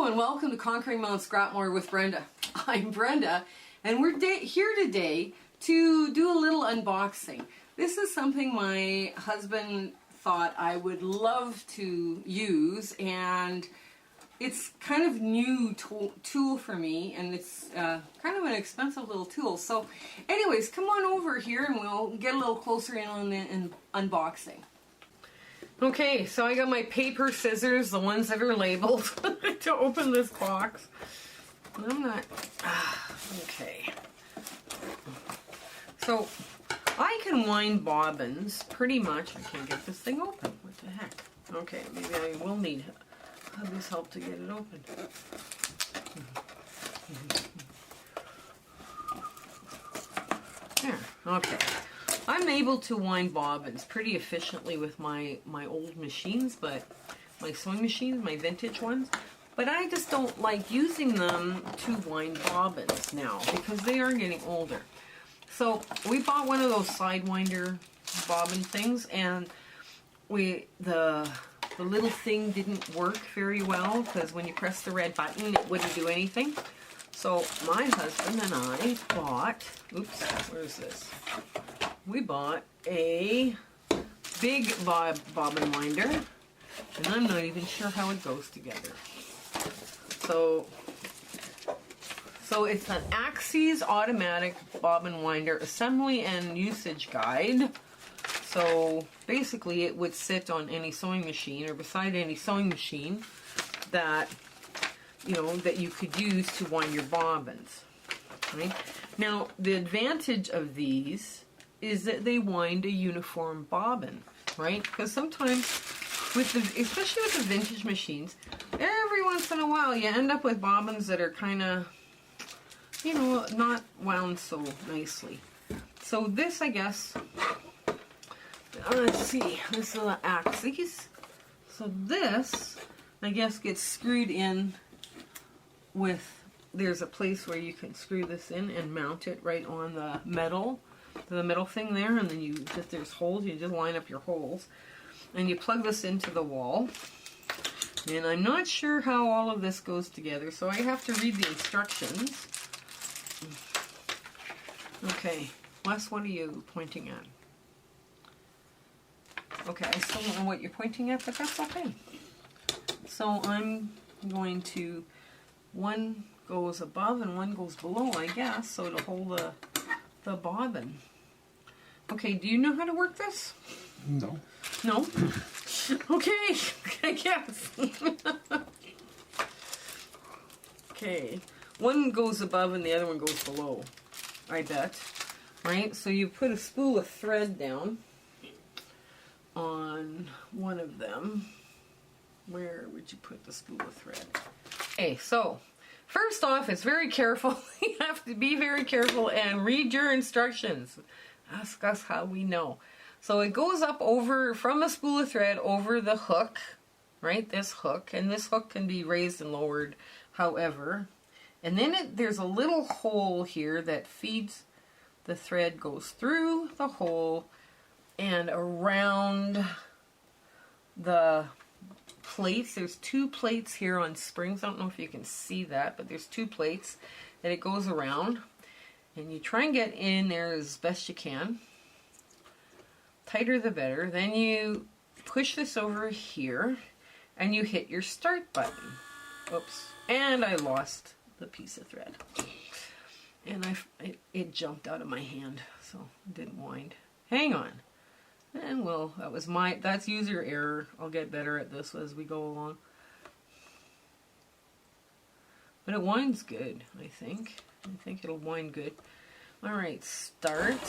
and welcome to Conquering Mount Scrapmore with Brenda. I'm Brenda, and we're here today to do a little unboxing. This is something my husband thought I would love to use, and it's kind of new tool for me, and it's kind of an expensive little tool. So anyways, come on over here and we'll get a little closer in on the unboxing. Okay, so I got my paper scissors, the ones that are labeled, to open this box. I'm not... okay. So, I can wind bobbins pretty much. I can't get this thing open. What the heck? Okay, maybe I will need hubby's help to get it open. There, okay. I'm able to wind bobbins pretty efficiently with my old machines, but my sewing machines, my vintage ones, but I just don't like using them to wind bobbins now because they are getting older. So we bought one of those sidewinder bobbin things, and the little thing didn't work very well because when you press the red button it wouldn't do anything. So my husband and I bought, oops, where's this? We bought a big bobbin winder, and I'm not even sure how it goes together. So it's an Axis automatic bobbin winder assembly and usage guide. So basically it would sit on any sewing machine or beside any sewing machine that that you could use to wind your bobbins. Right? Now the advantage of these is that they wind a uniform bobbin, right? Because sometimes, especially with the vintage machines, every once in a while you end up with bobbins that are kind of, not wound so nicely. So this, I guess, let's see, this is the Axis. So this, I guess, gets screwed in with, there's a place where you can screw this in and mount it right on the metal thing there, and then there's holes, you just line up your holes, and you plug this into the wall. And I'm not sure how all of this goes together, so I have to read the instructions. Okay, Wes, what are you pointing at? Okay, I still don't know what you're pointing at, but that's okay. So I'm going to, one goes above and one goes below, I guess, so to hold the bobbin. Okay, do you know how to work this? No. No? Okay, I guess. Okay, one goes above and the other one goes below, I bet. Right, so you put a spool of thread down on one of them. Where would you put the spool of thread? Okay, so first off, it's very careful. You have to be very careful and read your instructions. Ask us how we know. So it goes up from a spool of thread over the hook, right? This hook, and this hook can be raised and lowered however. And then there's a little hole here that feeds, the thread goes through the hole and around the plates. There's two plates here on springs. I don't know if you can see that, but there's two plates that it goes around, and you try and get in there as best you can. Tighter the better. Then you push this over here and you hit your start button. Oops, and I lost the piece of thread, and it jumped out of my hand, so it didn't wind. Hang on. And well, that's user error. I'll get better at this as we go along. But it winds good, I think. I think it'll wind good. Alright, start.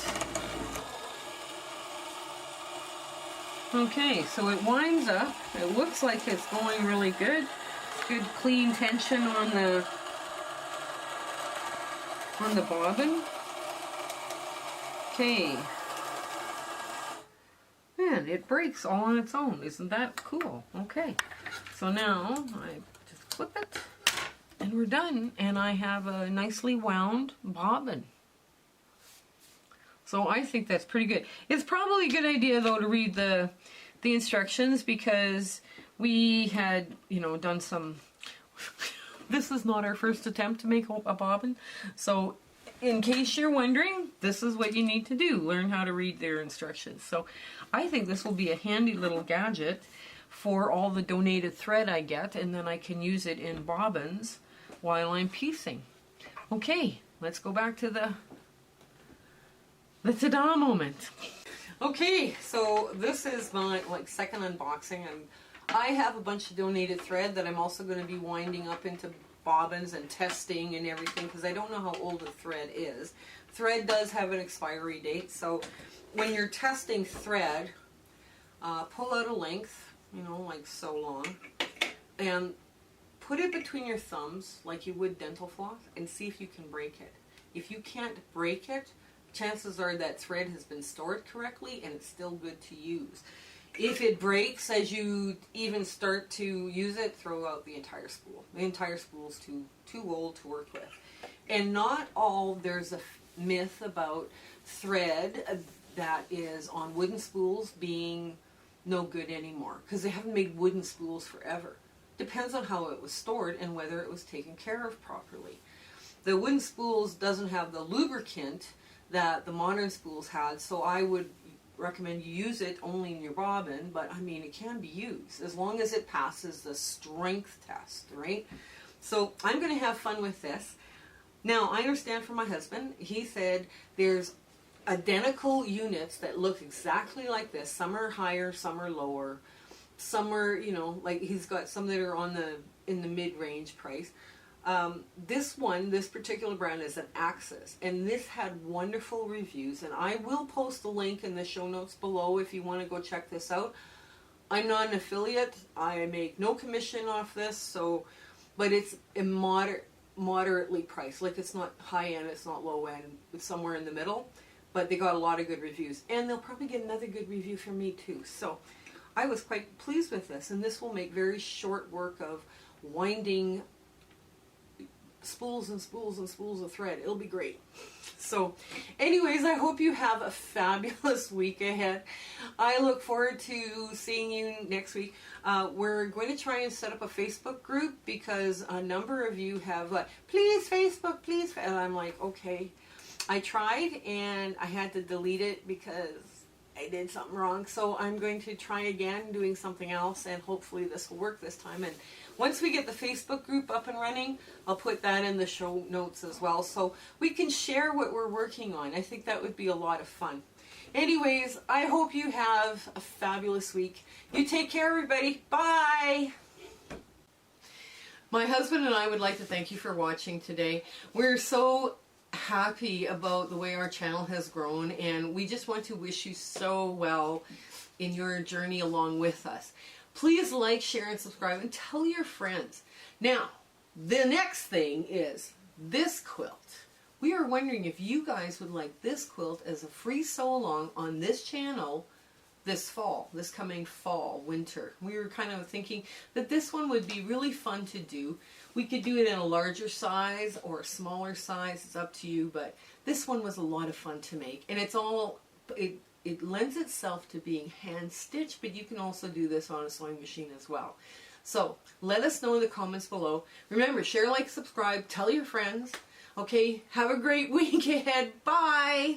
Okay, so it winds up. It looks like it's going really good. Good clean tension on the bobbin. Okay. Man, it breaks all on its own. Isn't that cool? Okay. So now I just flip it and we're done, and I have a nicely wound bobbin. So I think that's pretty good. It's probably a good idea though to read the instructions, because we had, done some This is not our first attempt to make a bobbin. So in case you're wondering, this is what you need to do. Learn how to read their instructions. So I think this will be a handy little gadget for all the donated thread I get, and then I can use it in bobbins while I'm piecing. Okay, let's go back to the ta-da moment. Okay, so this is my second unboxing, and I have a bunch of donated thread that I'm also going to be winding up into bobbins and testing and everything, because I don't know how old the thread is. Thread does have an expiry date, so when you're testing thread, pull out a length, you know, like so long, and put it between your thumbs like you would dental floss and see if you can break it. If you can't break it, chances are that thread has been stored correctly and it's still good to use. If it breaks as you even start to use it, throw out the entire spool. The entire spool is too old to work with. And not all, there's a myth about thread that is on wooden spools being no good anymore, because they haven't made wooden spools forever. Depends on how it was stored and whether it was taken care of properly. The wooden spools doesn't have the lubricant that the modern spools had, so I would recommend you use it only in your bobbin, but I mean, it can be used as long as it passes the strength test, right? So I'm going to have fun with this. Now, I understand from my husband, he said there's identical units that look exactly like this. Some are higher, some are lower, some are, you know, like he's got some that are in the mid-range price. This particular brand is an Axis, and this had wonderful reviews, and I will post the link in the show notes below if you want to go check this out. I'm not an affiliate. I make no commission off this, so, but it's a moderately priced. Like, it's not high end, it's not low end, it's somewhere in the middle, but they got a lot of good reviews, and they'll probably get another good review from me too. So I was quite pleased with this, and this will make very short work of winding spools and spools and spools of thread. It'll be great. So anyways, I hope you have a fabulous week ahead. I look forward to seeing you next week. We're going to try and set up a Facebook group, because a number of you have please Facebook, please, and I'm like, okay. I tried and I had to delete it because I did something wrong, so I'm going to try again doing something else, and hopefully this will work this time. And once we get the Facebook group up and running, I'll put that in the show notes as well, so we can share what we're working on. I think that would be a lot of fun. Anyways, I hope you have a fabulous week. You take care, everybody. Bye! My husband and I would like to thank you for watching today. We're so happy about the way our channel has grown, and we just want to wish you so well in your journey along with us. Please like, share, and subscribe, and tell your friends. Now, the next thing is this quilt. We are wondering if you guys would like this quilt as a free sew along on this channel this fall, this coming fall, winter. We were kind of thinking that this one would be really fun to do. We could do it in a larger size or a smaller size, it's up to you, but this one was a lot of fun to make. And it's all, it lends itself to being hand stitched, but you can also do this on a sewing machine as well. So let us know in the comments below. Remember, share, like, subscribe, tell your friends. Okay, have a great week ahead. Bye!